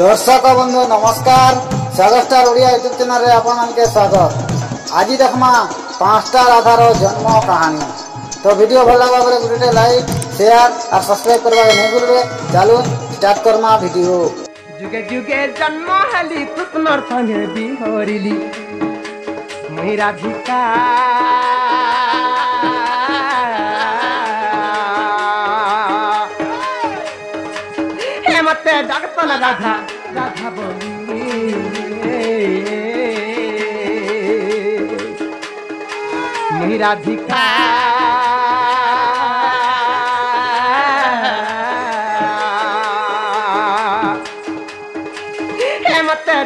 दर्शक बंधु नमस्कार। सागर स्टार ओडिया यूट्यूब चैनल रे आपन के स्वागत। आज देखमा 5टा राधार जन्म कहानी। तो वीडियो भल लगा बेले गुटे लाइक शेयर और सब्सक्राइब करबा नहीं भूलबे। चलो स्टार्ट करमा वीडियो। जुगे जुगे जन्म हली कृष्णर संगे बिहरिली मुई राधिका हे मते जगतन राधा राधा बोली मुई राधिका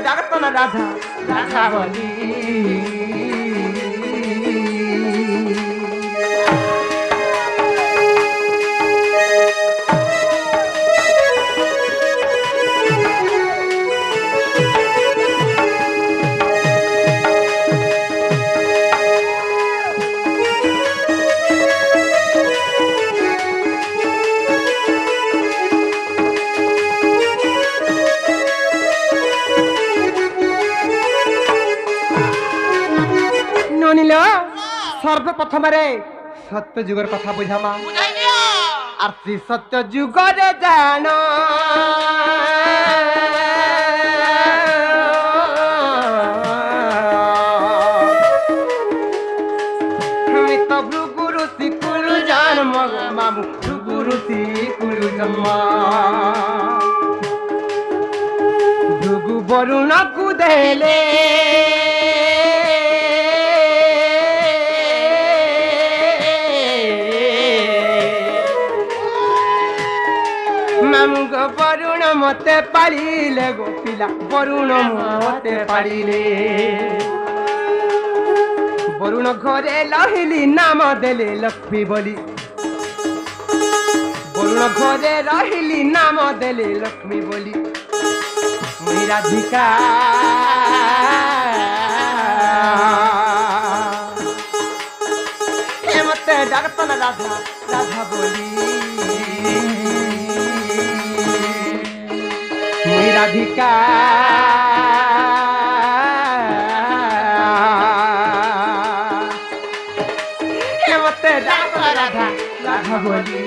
जगतन राधा राधा बोली सर्वप्रथम सत्य जुगर कथा बुझामा आरती सत्य जुगर जान तो भृगुरु सिकुलु जन्म मामु भृगुरु सिकुलु जन्म भृगु वरुण कुदेले वरुण मते पाड़िले गोपिला वरुण मते पाड़िले वरुण घरे रहिली नाम देले लक्ष्मी बोली वरुण घरे रहिली नाम देले लक्ष्मी बोली मुई राधिका हे मते जगतन राधा राधा बोली मुई राधिका हे मते जगतन राधा राधा बोली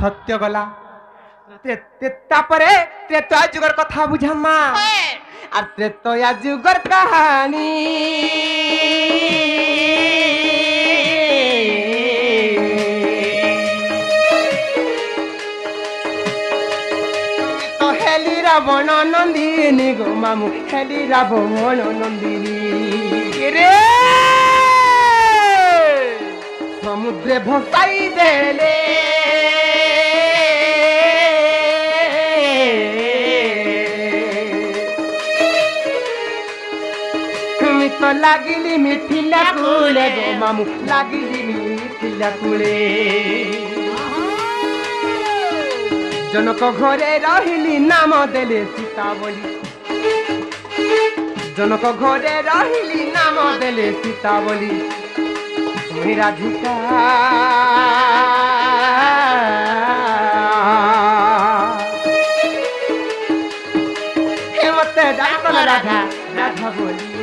सत्य गला तापरे त्रेता जुगर कथा बुझामा और त्रेता जुगर कहानी तो हेली रावण नंदिनी गो मामू हेली रावण नंदिनी रे समुद्रे भसाई देले तो लागिली मिथिला कूले गो मामू लागिली मिथिला कूले जनक घरे रहिली नाम देले सीता बोली जनक घरे रहिली नाम देले सीता बोली मुई राधिका हे मते जगतन राधा राधा बोली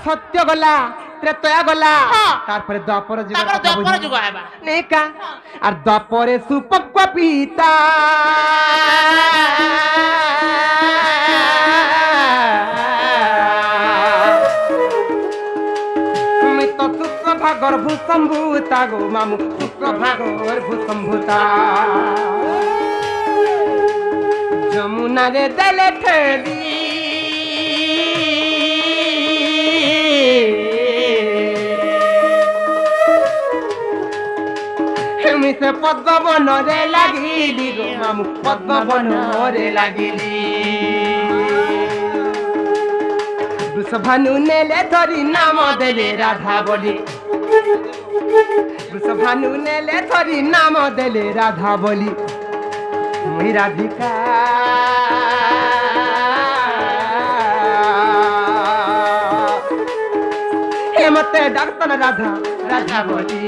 সত্য গলা ত্রেতয়া গলা তারপরে দ্বাপর যুগ তারপরে দ্বাপর যুগ আইবা নেকা আর দ্বাপরে সুপক্ব পিতা মৃত শুক্র ভাগর ভূসম্ভূতা গো মামু শুক্র ভাগর ভূসম্ভূতা যমুনারে দেলে ঠেলি মিশে পদ্মবনরে লাগিলি গো মামু পদ্মবনরে লাগিলি বৃষভানু নেলে ধরি নাম দেলে রাধা বলি বৃষভানু নেলে ধরি নাম দেলে রাধা বলি মুই রাধিকা হে মতে ডাক্তার রাধা রাধা বলি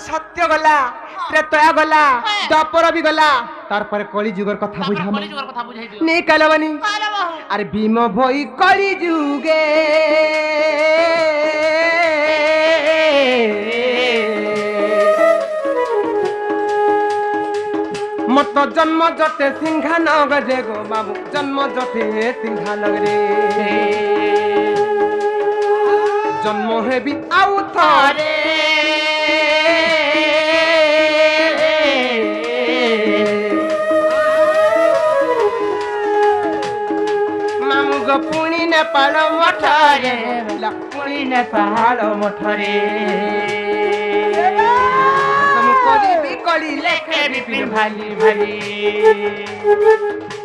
সত্য গলা ত্রেতয়া গলা দ্বাপর বি গলা তারপরে কলি যুগের কথা বুঝাম কলিযুগের কথা বুঝাই দিও নে কালবানি আরে ভীম ভই কলি যুগে মত জন্ম জতে সিংহানগরে গো বাবু জন্ম জতে সিংহানগরে জন্ম হেবি আউ থরে মামু গো পুଣି নেপাଳ মঠরে পুଣି নেপাଳ মঠরে তুমি করিবি কলি লেখে বিপিন ভালি ভালি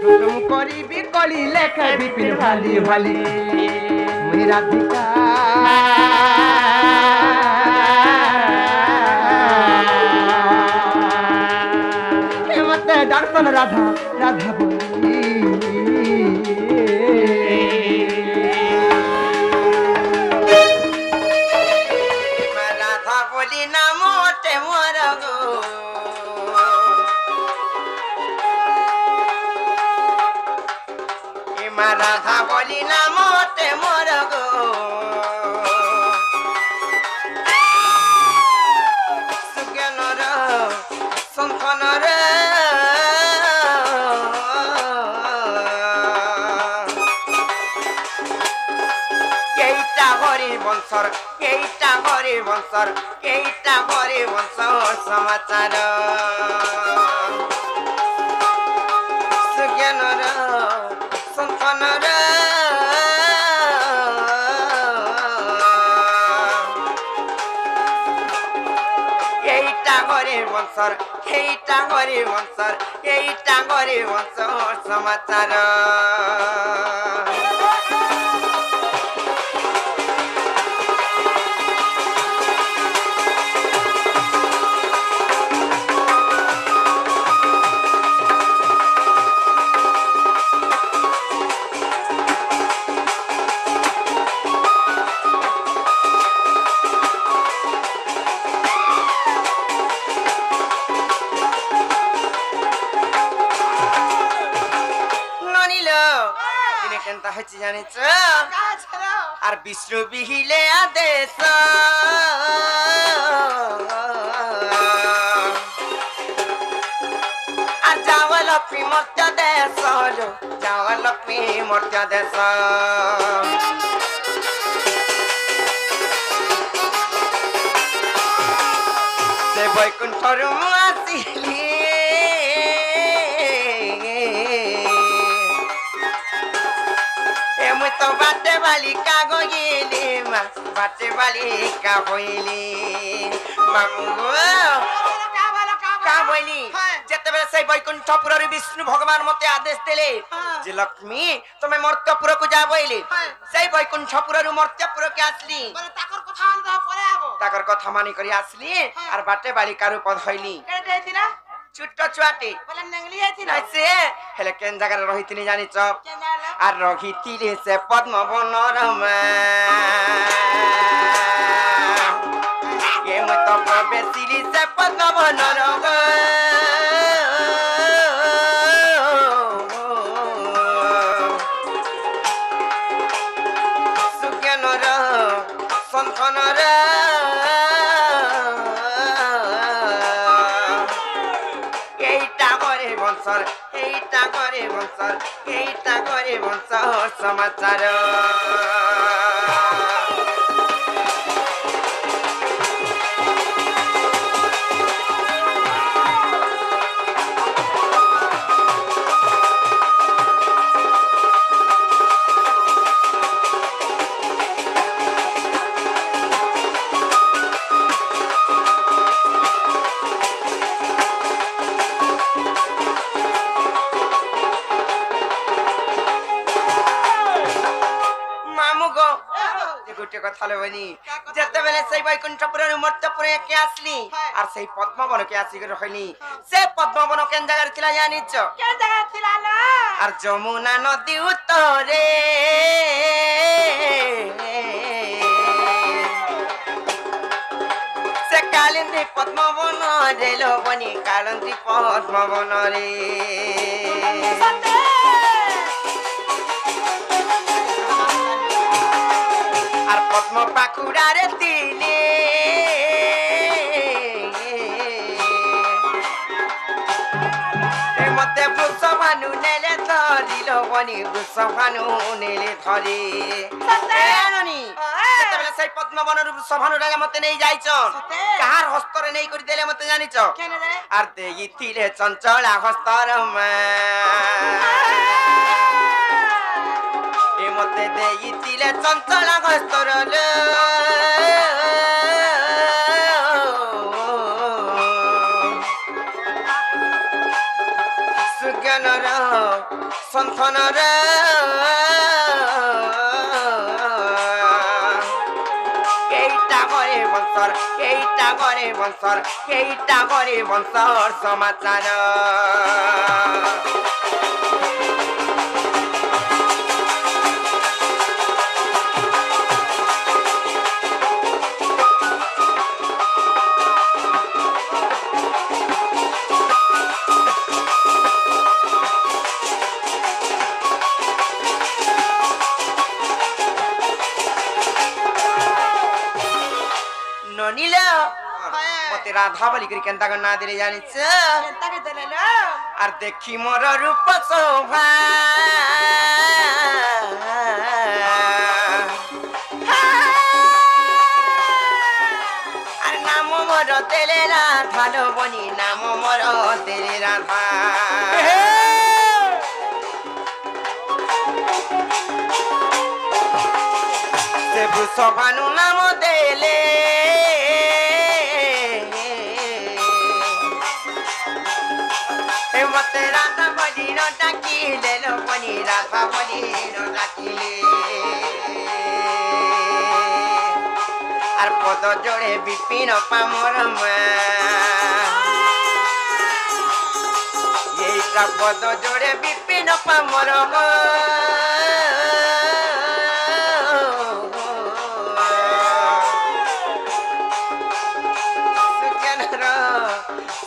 তুমি করিবি কলি লেখে বিপিন ভালি ভালি মুই রাধিকা মতে দর্শন রাধা রাধা বলি রাধা বলি নামতে মোর গো মা রাধা বলি নামতে মোর গো সুজ্ঞানর শঙ্খনর কেইটা হরি বংশর কেইটা হরি বংশর কেইটা হরি বংশর সমাচার সুজ্ঞানর শঙ্খনর কেইটা হরি বংশর কেইটা হরি বংশর কেইটা হরি বংশর সমাচার কেনতা হচ্ছে জানিছ আর বিষ্ণু বিহিলে আদেশ আর যাওয়া লক্ষ্মী মর্য দেশ যাওয়া লক্ষ্মী মর্য দেশ সে বৈকুণ্ঠর আসিলি तो बाटे बालिका गइली बाटे बालिका हइली मामू का बोली जेतेबेले से बैकुंठपुर विष्णु भगवान मते आदेश देले जे लक्ष्मी तुमे मर्त्यपुर को जा बोइले से बैकुंठपुर मर्त्यपुर के आसली बोले ताकर कथा मानी करी आसली और बाटे बालिका रूप धइली केडे थी ना छुट्ट छुआटे बोले नंगली है थी ना से हेले केन जगह रहितिनी जानि छ आ रहितिले से पद्म बनरमा के मत प्रवेशिली से पद्म बनरमा सुज्ञानर संतनर एटा करे वंशर समाचार बैकुंठपुर मर्त्यपुर के आसली और से पद्मवन के आसी रखली से पद्मवन केन जगह थिला जानि छ केन जगह थिला ना और जमुना नदी उत्तरे से कालिंदी पद्मवन रेलो बनी कालिंदी पद्मवन रे और पद्म पाकुड़ा रे तिले मते बुसभानु नेले धरिलो बनी बुसभानु नेले धरे सतेनी तबले सही पद्मवन रूप सभानु राजा मते नै जाइछ कार हस्तरे नै करि देले मते जानिछ आर देई तिले चंचला हस्तरमा मते देई तिले चंचला हस्तरल सुज्ञानर संतनर केइटा करे वंशर समाचार मते राधा बलि करी केनता गन्ना देले जानि छ केनता के देले लो आर देखि मोर रूप शोभा आर नाम मोर देले राधा लो बनी नाम मोर देले राधा से बुसभानु नाम देले मते राधा बलि न डाकिले लो बनी राधा बलि न डाकिले आर पद जोड़े विपिन पामरमा येटा पद जोड़े विपिन पामरमा सुज्ञानर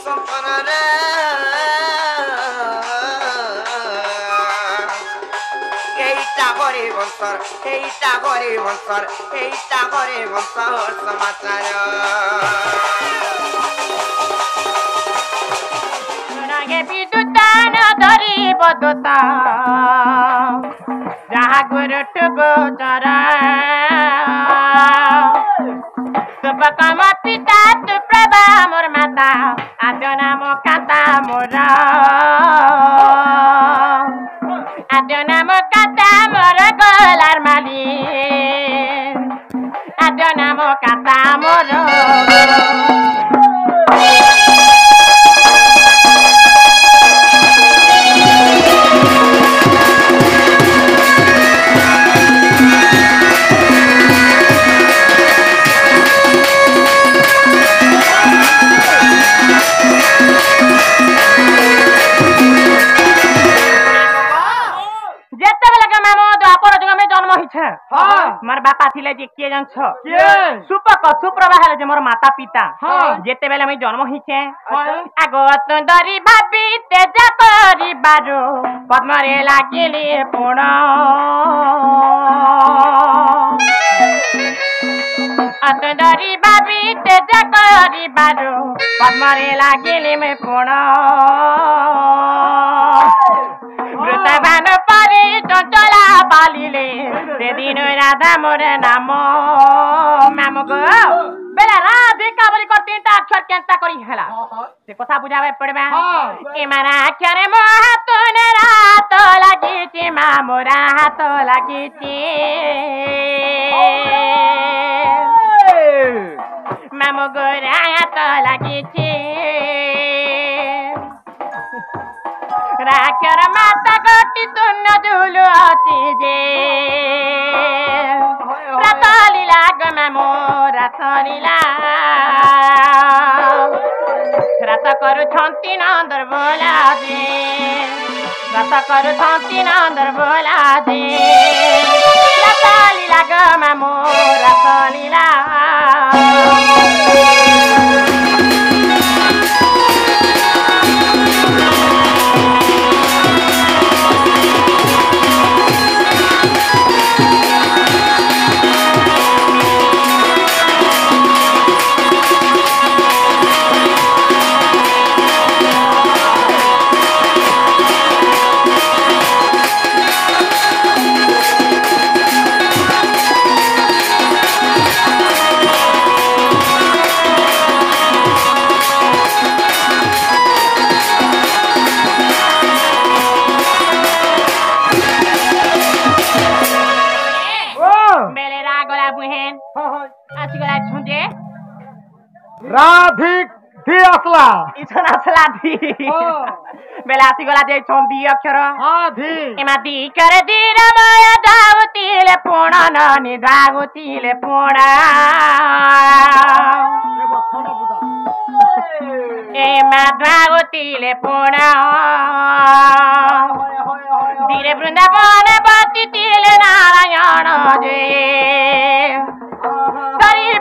संतनर एटा करे वंशर समाचार सुनागे विद्युतान धरी बदता जहाँ गुरुटु गोचरा सुपकम पिता तु प्रभा मोर माता आद्य नाम काता मोरा आद्य नाम काता मोर गलार रही मोर बापा थिले जे के जन छ सुप्रभा हेले जे मोर माता पिता जेते बेले मैं जन्म हिचे आगो सुंदरी भाभी तेज करी बारो पद्मरे लागिले पुण सुंदरी भाभी तेज करी बारो पद्मरे लागिले मैं पुण वृतवान परी चंचला बालिले से दिन राधा मोर नाम मामो गो बेला राधे काबली कर तीनटा अक्षर केनता करी हेला से कथा बुझावे पड़बा ए मारा अक्षर मो हाथ न रात लागी छि मामो रात लागी छि मामो गो रात लागी छि राक्षर माता गोटी तुन्न झुलु अछि जे रातलीला गमामो रातलीला रात करू छन्ती नन्दर बोला जे रात करू छन्ती नन्दर बोला जे रातलीला गमामो रातलीला राधिक धी असला इछन असला धी बेलासी गला जे छंदी अक्षर धी एमा दी कर दीर माया धावतीले पुण ननी धावतीले पुण एमा धावतीले पुण धीरे वृंदावन बतीले नारायण जे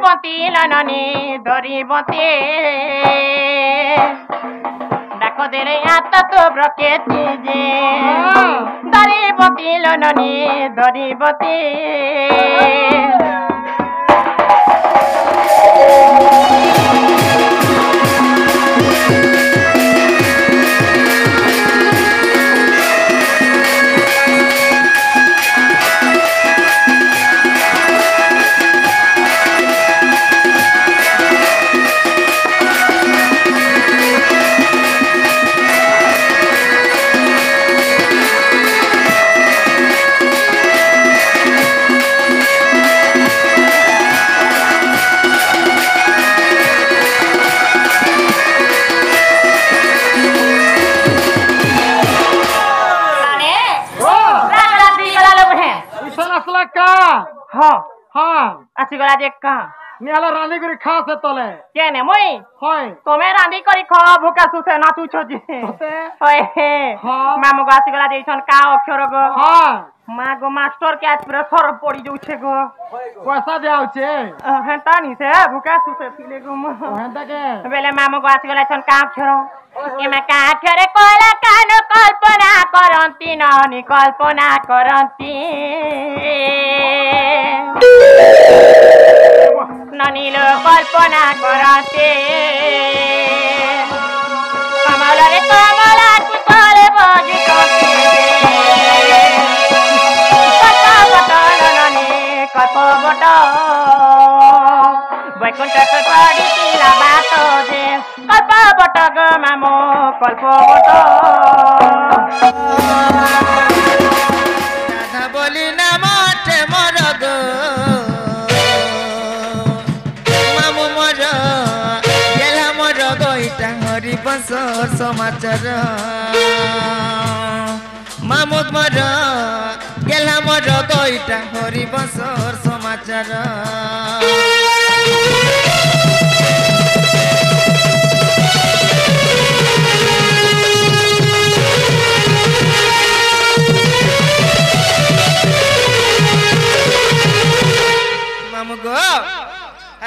दरी ननी दरी बती डाक देरे हाथ तो ब्रकेती जे दरी बती ननी दरी बती गला जे का निहाला रांधी करी खास है तले केने मोई होय तमे रांधी करी खा भूका सुसे ना तू छोजी होय मामू गासी गला जेछन का अक्षर गो हां मा गो मास्टर के आज प्रेशर पड़ी जाउ छे गो पैसा जाउ छे हेंता नि से भूका सुसे पिले गो हेंता के बेले मामू गासी गला छन का अक्षर एमा का अक्षर कोला कान कल्पना करंती ननी कल्पना करंती ननीलो कल्पना करते कमल रे कमला कुतले बजी करते कल्पवट ननी कल्पवट वैकुंठ के पड़ी तिला बात जे कल्पवट ग मामो कल्पवट राधा बोली ना माटे मरग हरि बसर समाचार मामुद मर गेला मर गईटा हरि बसर समाचार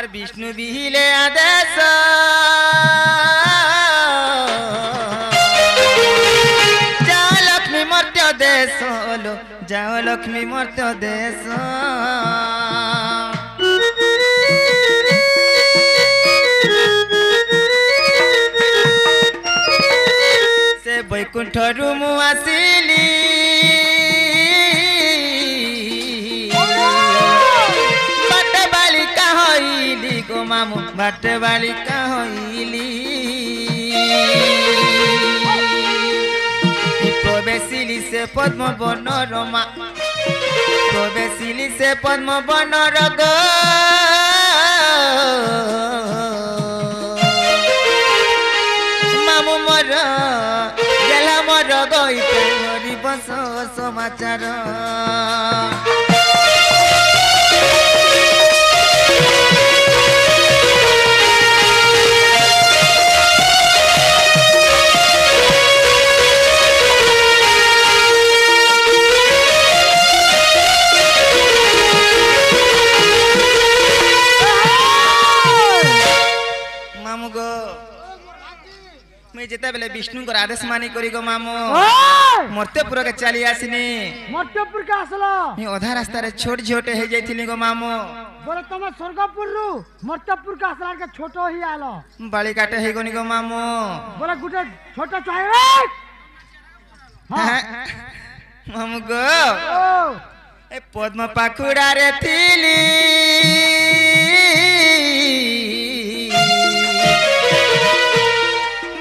আর বিষ্ণু বিহিলে আদেশ যাও লক্ষ্মী মর্ত্য দেশ যাও লক্ষ্মী মর্ত্য দেশ से बैकुंठरू मु आसिली बाट बालिका हईली गो मामू बाट बालिका हईली प्रवेशिली से पद्म वन रमा प्रवेशिली से पद्म वन रग मामू मोर गेला मोर गईते हरि बस समाचार मामू गो मैं जेता बेले विष्णु को आदेश मानी करी गो मामू मर्त्यपुर के चली आसिनी मर्त्यपुर के आसलो मी अधा रास्ता रे छोट छोटे हे जाइथिनी गो मामू बोले तुम स्वर्गपुर रु मर्त्यपुर के आसला के छोटो ही आलो बाली काटे हे गनी गो मामू बोले गुटे छोटा चाहे रे मामू गो ए पद्म पाखुड़ा रे थिली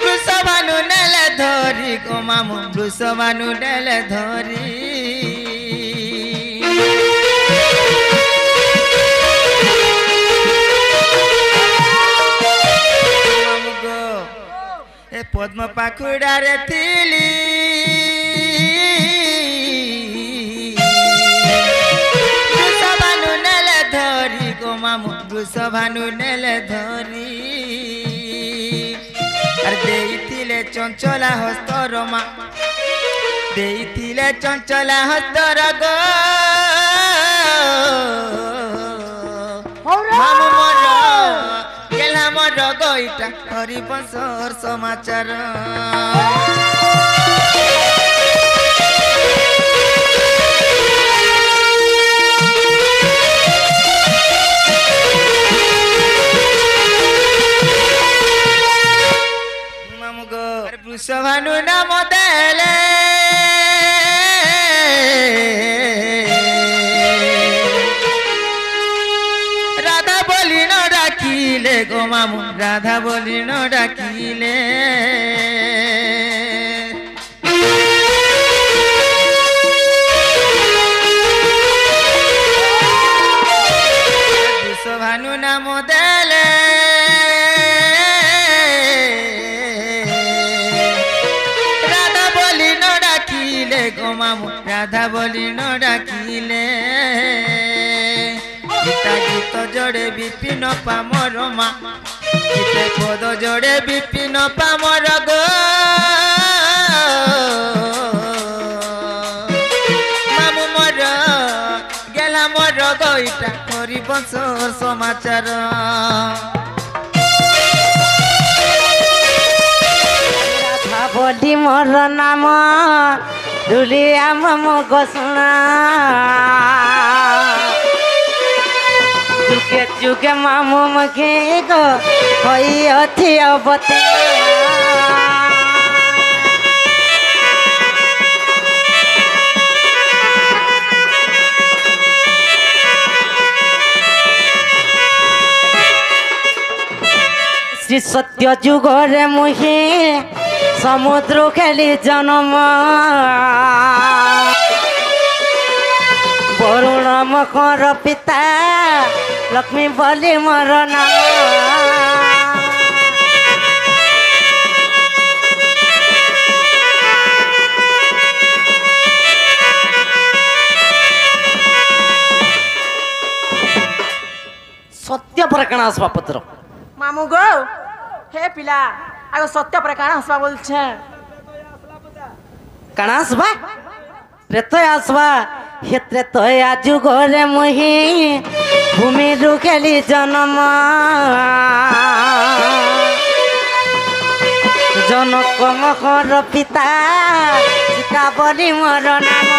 वृषभानु नेले धरी गो मामू वृषभानु नेले धरी मामू गो ए पद्म पाखुड़ा रे थिली वृषभानु नेले धरी गो मामू वृषभानु नेले धरी আর দেইতিলে চঞ্চলা হস্তর মা দেইতিলে চঞ্চলা হস্তর গো মামু মোর গেলা মোর গইটা হরি বংশর সমাচার वृषभानु नाम देले राधा बोली न डाकिले गो मामू राधा बोली न डाकिले वृषभानु नाम देले गो मामू राधा बोली न डाकिले गीता गीत जोड़े विपिन पामर मा गीते पद जोड़े विपिन पामर गो मामू मोर गेला मोर गईटा हरि बंश समाचार राधा बोली मोर नाम दुलिया ममो गोसना जुगे जुगे मामू मगे गो होई अथि अबते श्री सत्य जुगरे मुहे समुद्र खेली जन्म वरुण मकर पिता लक्ष्मी बोली मोर नाम सत्य पर कणा आसवा पत्र मामू गो हे पिला आगो सत्य पर काना हसबा बोलछे कणा आसवा रे तो आसवा हेत्रे तो आजु घरे मुही ভূমিরু খেলি জনম জনক মহর পিতা সীতা বলি মোর নাম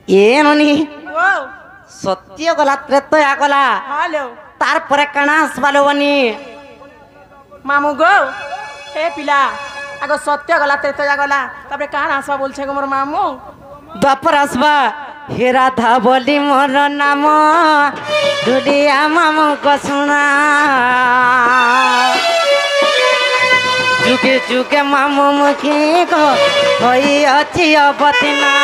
ಏನನಿ সত্য গলা ত্রেতয়া গলা হ্যালো তারপরে কানা আসবালো বনি মামু গো এ পিলা আগে সত্য গলা তেতয়া গলা তারপরে কার আসবা বলছে গো মোর মামু দ্বাপর আসবা হে রাধা বলি মোর নাম দুলিয়া মামুক শুনা যুগে যুগে মামু মুখী গো হই অছি অবতীনা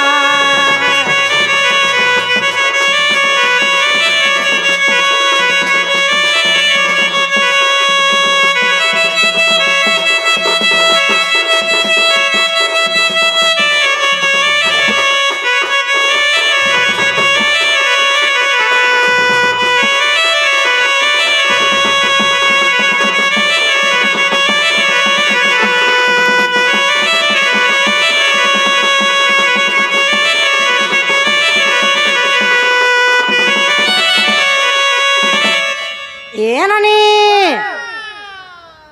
ಏನನಿ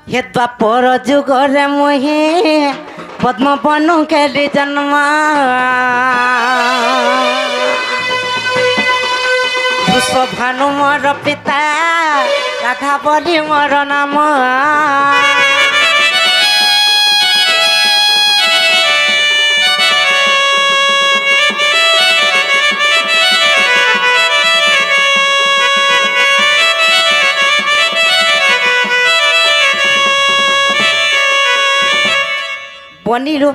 हे द्वापर जुगरे मुही पद्म बनु खेली जन्म भानु मोर पिता राधा बोली मोर नाम बनीरू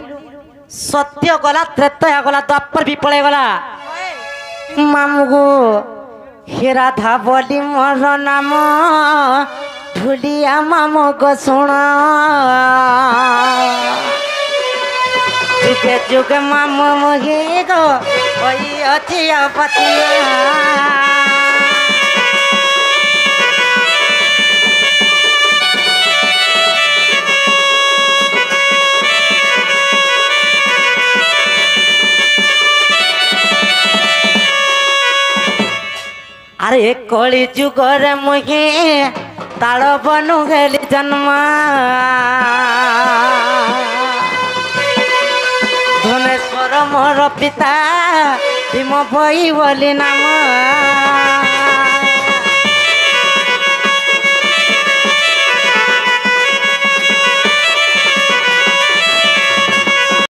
सत्य गला त्रेतया गला द्वापर भी पड़े गला मामगो हे राधा बोली मोर नाम भूलिया मामो को सुना जुगे जुगे मामो मुहे गो ओई अछि अपतिया अरे कली जुगर मुहे ताल बनु गेली जन्म धनेश्वर मोर पिता भीम भई बोली नाम